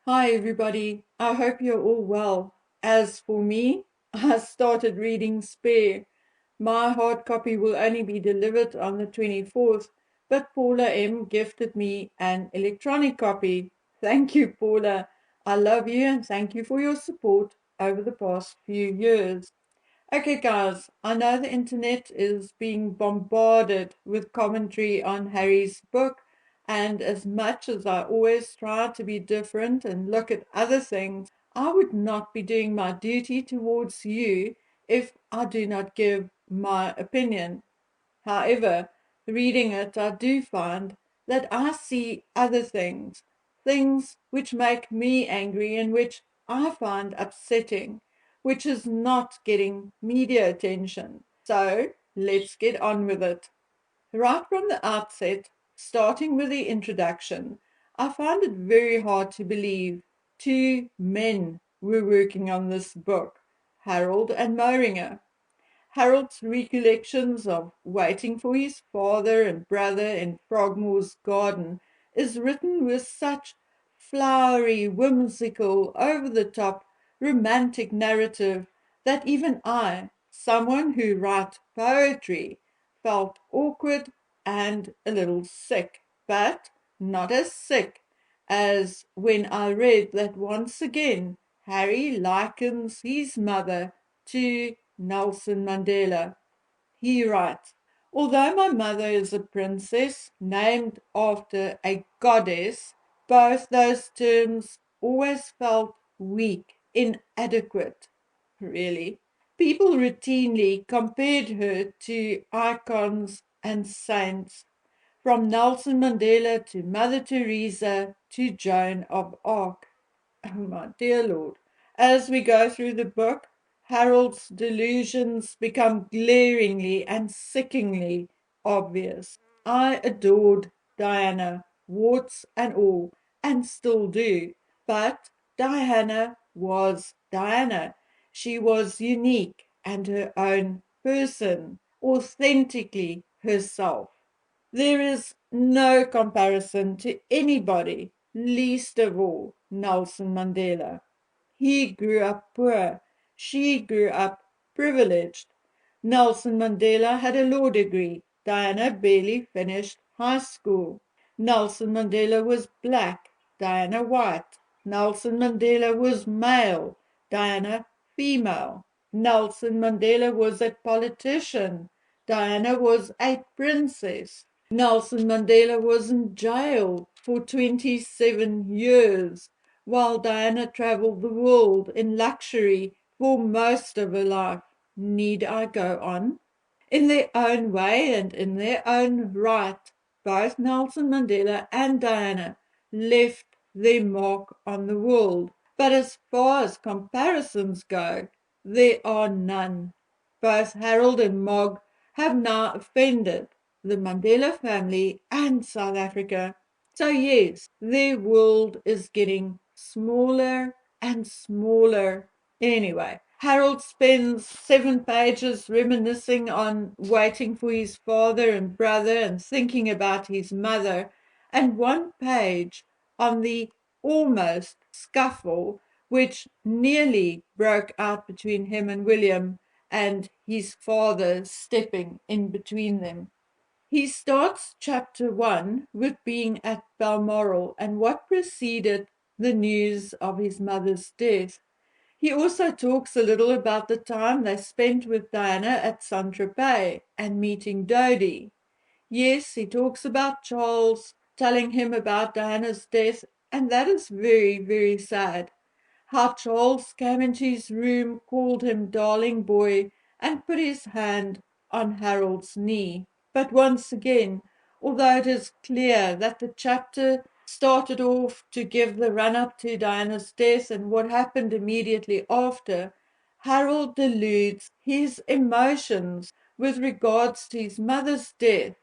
Hi, everybody. I hope you're all well. As for me, I started reading Spare. My hard copy will only be delivered on the 24th, but Paula M. gifted me an electronic copy. Thank you, Paula. I love you and thank you for your support over the past few years. Okay, guys, I know the internet is being bombarded with commentary on Harry's book, and as much as I always try to be different and look at other things, I would not be doing my duty towards you if I do not give my opinion. However, reading it, I do find that I see other things, things which make me angry and which I find upsetting, which is not getting media attention. So let's get on with it. Right from the outset, starting with the introduction, I found it very hard to believe two men were working on this book, Harold and Moeringer. Harold's recollections of waiting for his father and brother in Frogmoor's garden is written with such flowery, whimsical, over-the-top, romantic narrative that even I, someone who writes poetry, felt awkward and a little sick, but not as sick as when I read that once again Harry likens his mother to Nelson Mandela. He writes, although my mother is a princess named after a goddess, both those terms always felt weak, inadequate, really. People routinely compared her to icons and saints, from Nelson Mandela to Mother Teresa to Joan of Arc. Oh, my dear Lord. As we go through the book, Harold's delusions become glaringly and sickeningly obvious. I adored Diana, warts and all, and still do. But Diana was Diana. She was unique and her own person, authentically herself. There is no comparison to anybody, least of all Nelson Mandela. He grew up poor. She grew up privileged. Nelson Mandela had a law degree. Diana barely finished high school. Nelson Mandela was black. Diana white. Nelson Mandela was male. Diana female. Nelson Mandela was a politician. Diana was a princess. Nelson Mandela was in jail for 27 years, while Diana traveled the world in luxury for most of her life. Need I go on? In their own way and in their own right, both Nelson Mandela and Diana left their mark on the world. But as far as comparisons go, there are none. Both Harold and Mog have now offended the Mandela family and South Africa. So yes, their world is getting smaller and smaller. Anyway, Harold spends 7 pages reminiscing on waiting for his father and brother and thinking about his mother, and 1 page on the almost scuffle which nearly broke out between him and William, and his father stepping in between them. He starts chapter 1 with being at Balmoral and what preceded the news of his mother's death. He also talks a little about the time they spent with Diana at Saint-Tropez and meeting Dodie. Yes, he talks about Charles telling him about Diana's death, and that is very, very sad. How Charles came into his room, called him darling boy, and put his hand on Harold's knee. But once again, although it is clear that the chapter started off to give the run up to Diana's death and what happened immediately after, Harold deludes his emotions with regards to his mother's death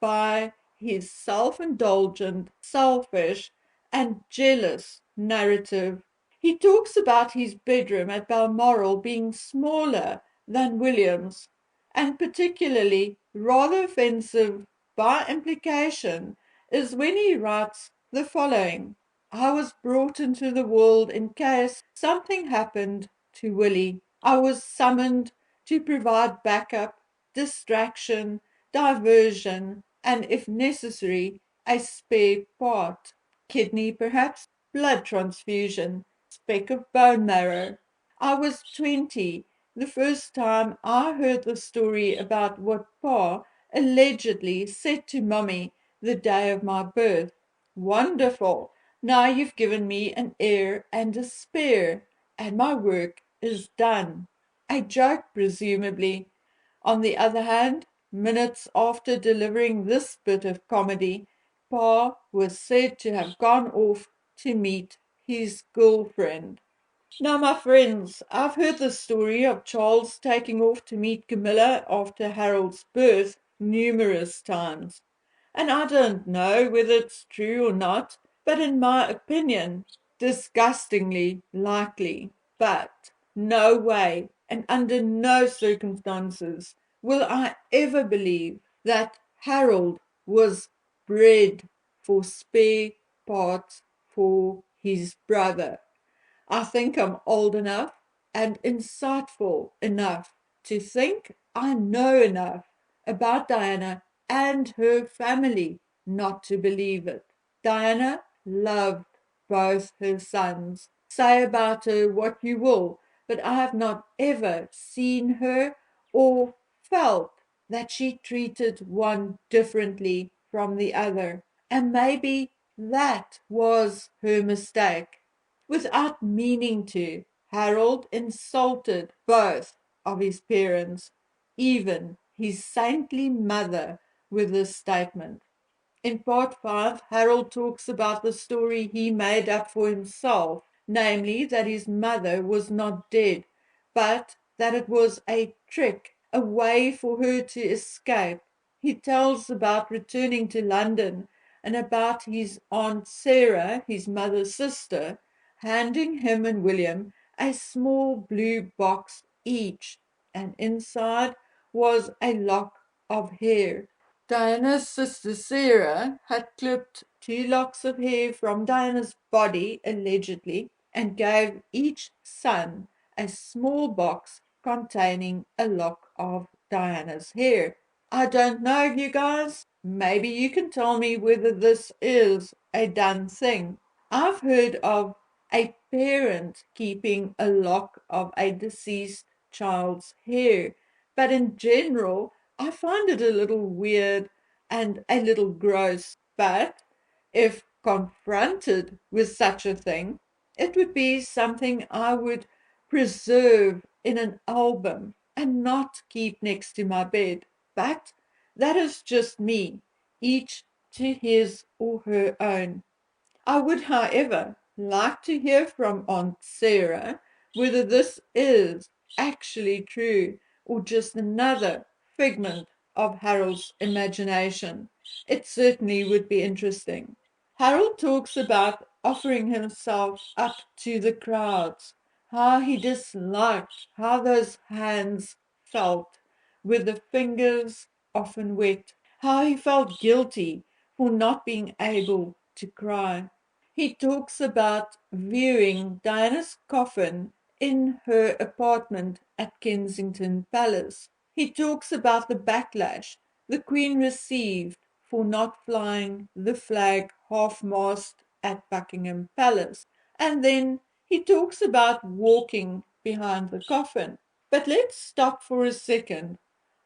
by his self-indulgent, selfish, and jealous narrative. He talks about his bedroom at Balmoral being smaller than William's, and particularly rather offensive by implication is when he writes the following. I was brought into the world in case something happened to Willie. I was summoned to provide backup, distraction, diversion, and if necessary, a spare part. Kidney, perhaps, blood transfusion, speck of bone marrow. I was 20 the first time I heard the story about what Pa allegedly said to Mummy the day of my birth. Wonderful! Now you've given me an heir and a spare, and my work is done. A joke, presumably. On the other hand, minutes after delivering this bit of comedy, Pa was said to have gone off to meet his girlfriend. Now, my friends, I've heard the story of Charles taking off to meet Camilla after Harold's birth numerous times, and I don't know whether it's true or not, but in my opinion, disgustingly likely. But no way, and under no circumstances, will I ever believe that Harold was bred for spare parts for his brother. I think I'm old enough and insightful enough to think I know enough about Diana and her family not to believe it. Diana loved both her sons. Say about her what you will, but I have not ever seen her or felt that she treated one differently from the other. And maybe that was her mistake. Without meaning to, Harold insulted both of his parents, even his saintly mother, with this statement. In part 5, Harold talks about the story he made up for himself, namely that his mother was not dead, but that it was a trick, a way for her to escape. He tells about returning to London and about his Aunt Sarah, his mother's sister, handing him and William a small blue box each, and inside was a lock of hair. Diana's sister Sarah had clipped 2 locks of hair from Diana's body, allegedly, and gave each son a small box containing a lock of Diana's hair. I don't know, you guys. Maybe you can tell me whether this is a done thing. I've heard of a parent keeping a lock of a deceased child's hair, but in general, I find it a little weird and a little gross. But if confronted with such a thing, it would be something I would preserve in an album and not keep next to my bed. But that is just me, each to his or her own. I would, however, like to hear from Aunt Sarah whether this is actually true or just another figment of Harold's imagination. It certainly would be interesting. Harold talks about offering himself up to the crowds, how he disliked how those hands felt, with the fingers often wet, how he felt guilty for not being able to cry. He talks about viewing Diana's coffin in her apartment at Kensington Palace. He talks about the backlash the Queen received for not flying the flag half-mast at Buckingham Palace. And then he talks about walking behind the coffin. But let's stop for a second.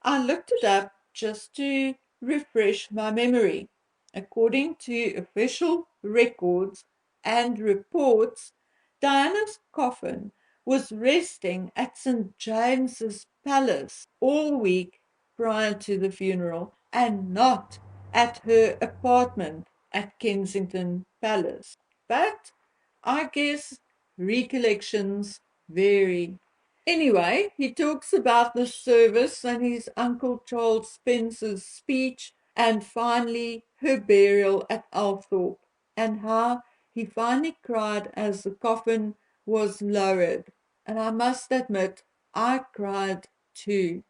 I looked it up just to refresh my memory. According to official records and reports, Diana's coffin was resting at St. James's Palace all week prior to the funeral and not at her apartment at Kensington Palace. But I guess recollections vary. Anyway, he talks about the service and his Uncle Charles Spencer's speech, and finally her burial at Althorpe, and how he finally cried as the coffin was lowered. And I must admit, I cried too.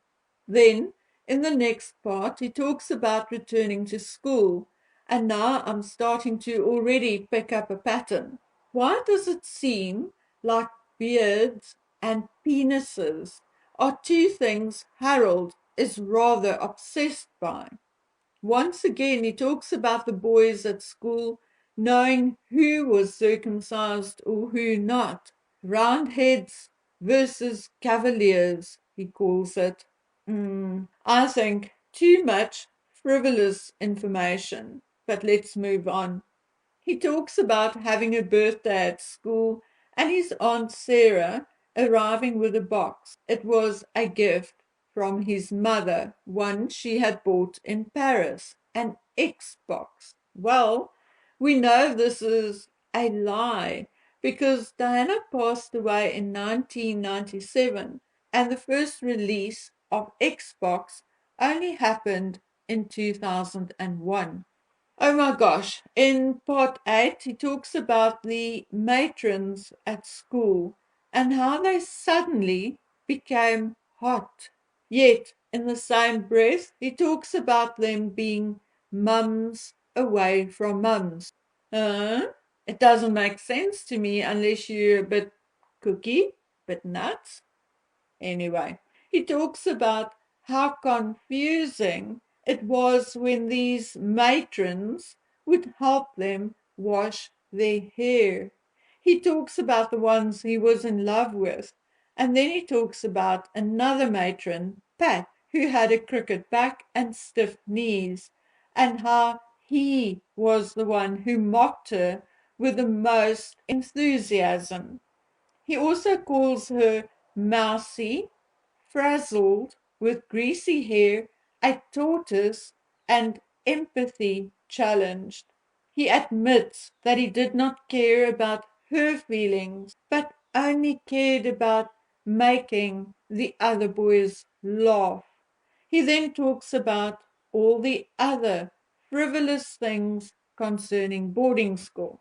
Then, in the next part, he talks about returning to school And now I'm starting to already pick up a pattern. Why does it seem like beards and penises are two things Harold is rather obsessed by? Once again, he talks about the boys at school knowing who was circumcised or who not. Roundheads versus cavaliers, he calls it. I think too much frivolous information. But let's move on. He talks about having a birthday at school and his Aunt Sarah arriving with a box. It was a gift from his mother, one she had bought in Paris, an Xbox. Well, we know this is a lie because Diana passed away in 1997 and the first release of Xbox only happened in 2001. Oh my gosh. In part 8, he talks about the matrons at school and how they suddenly became hot. Yet, in the same breath, he talks about them being mums away from mums. It doesn't make sense to me unless you're a bit cookie, bit nuts. Anyway, he talks about how confusing it was when these matrons would help them wash their hair. He talks about the ones he was in love with, and then he talks about another matron, Pat, who had a crooked back and stiff knees, and how he was the one who mocked her with the most enthusiasm. He also calls her mousy, frazzled, with greasy hair, a tortoise, and empathy challenged. He admits that he did not care about her feelings, but only cared about making the other boys laugh. He then talks about all the other frivolous things concerning boarding school.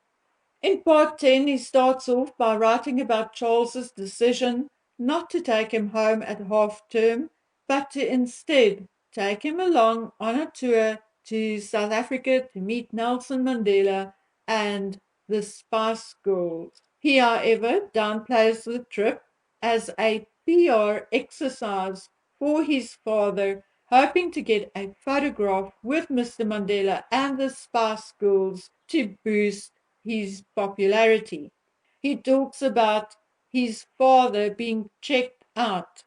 In part 10, he starts off by writing about Charles's decision not to take him home at half term, but to instead take him along on a tour to South Africa to meet Nelson Mandela and the Spice Girls. He, however, downplays the trip as a PR exercise for his father, hoping to get a photograph with Mr. Mandela and the Spice Girls to boost his popularity. He talks about his father being checked out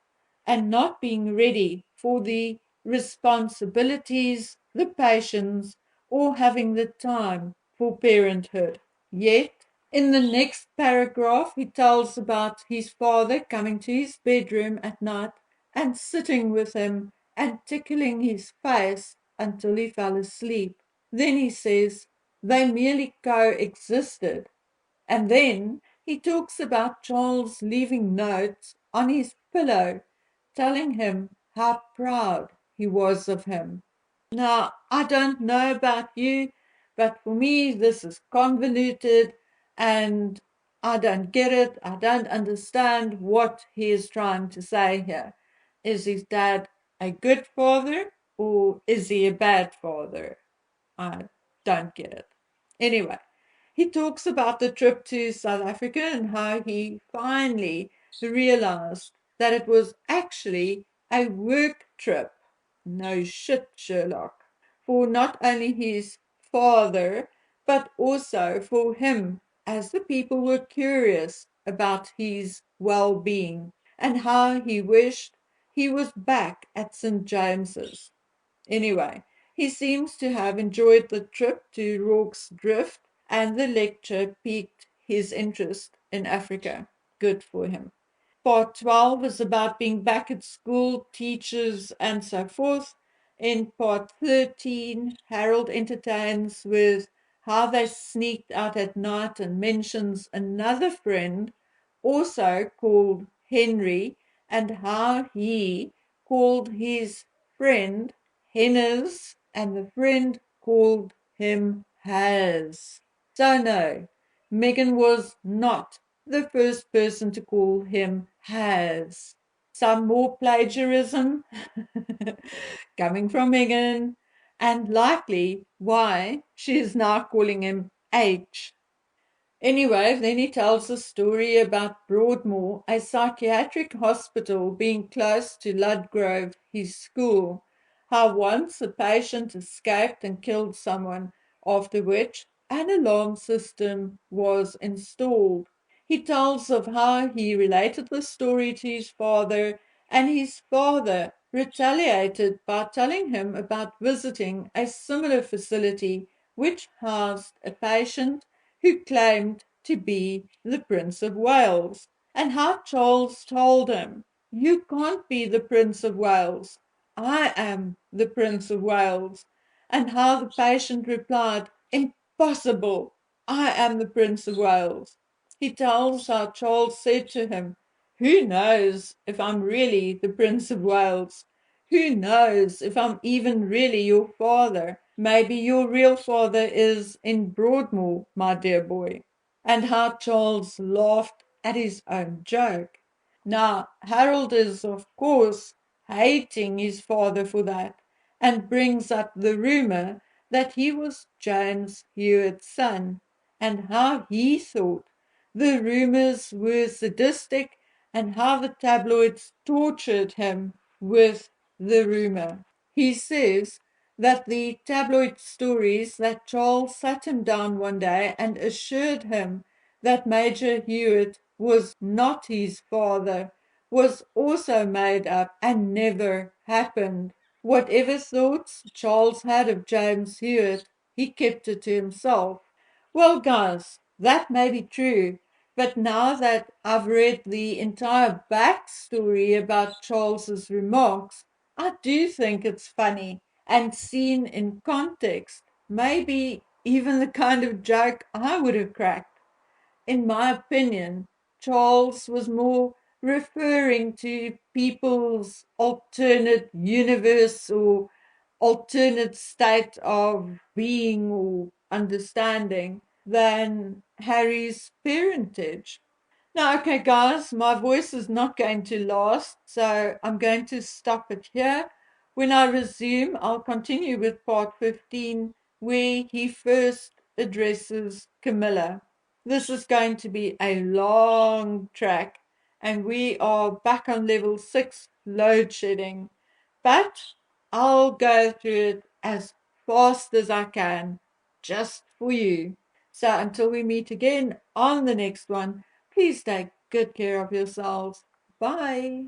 and not being ready for the responsibilities, the patience, or having the time for parenthood. Yet, in the next paragraph, he tells about his father coming to his bedroom at night and sitting with him and tickling his face until he fell asleep. Then he says they merely coexisted. And then he talks about Charles leaving notes on his pillow telling him how proud he was of him. Now, I don't know about you, but for me, this is convoluted and I don't get it. I don't understand what he is trying to say here. Is his dad a good father or is he a bad father? I don't get it. Anyway, he talks about the trip to South Africa and how he finally realized that it was actually a work trip. No shit, Sherlock. For not only his father, but also for him, as the people were curious about his well being and how he wished he was back at St. James's. Anyway, he seems to have enjoyed the trip to Rorke's Drift, and the lecture piqued his interest in Africa. Good for him. Part 12 is about being back at school, teachers, and so forth. In part 13, Harold entertains with how they sneaked out at night and mentions another friend, also called Henry, and how he called his friend Hennes and the friend called him Has. So, no, Megan was not the first person to call him Has. Some more plagiarism coming from Megan. and likely why she is now calling him H. Anyway, then he tells a story about Broadmoor, a psychiatric hospital being close to Ludgrove, his school. How once a patient escaped and killed someone, after which an alarm system was installed. He tells of how he related the story to his father, and his father retaliated by telling him about visiting a similar facility which housed a patient who claimed to be the Prince of Wales, and how Charles told him, "You can't be the Prince of Wales. I am the Prince of Wales." And how the patient replied, "Impossible. I am the Prince of Wales." He tells how Charles said to him, "Who knows if I'm really the Prince of Wales? Who knows if I'm even really your father? Maybe your real father is in Broadmoor, my dear boy." And how Charles laughed at his own joke. Now, Harold is, of course, hating his father for that, and brings up the rumor that he was James Hewitt's son, and how he thought the rumors were sadistic, and how the tabloids tortured him with the rumor. He says that the tabloid stories that Charles sat him down one day and assured him that Major Hewitt was not his father was also made up and never happened. Whatever thoughts Charles had of James Hewitt, he kept it to himself. Well, guys, that may be true, but now that I've read the entire backstory about Charles's remarks, I do think it's funny and seen in context, maybe even the kind of joke I would have cracked. In my opinion, Charles was more referring to people's alternate universe or alternate state of being or understanding than Harry's parentage. Now, okay, guys, my voice is not going to last, so I'm going to stop it here. When I resume, I'll continue with part 15, where he first addresses Camilla. This is going to be a long track, and we are back on level 6, load shedding. But I'll go through it as fast as I can, just for you. So until we meet again on the next one, please take good care of yourselves. Bye.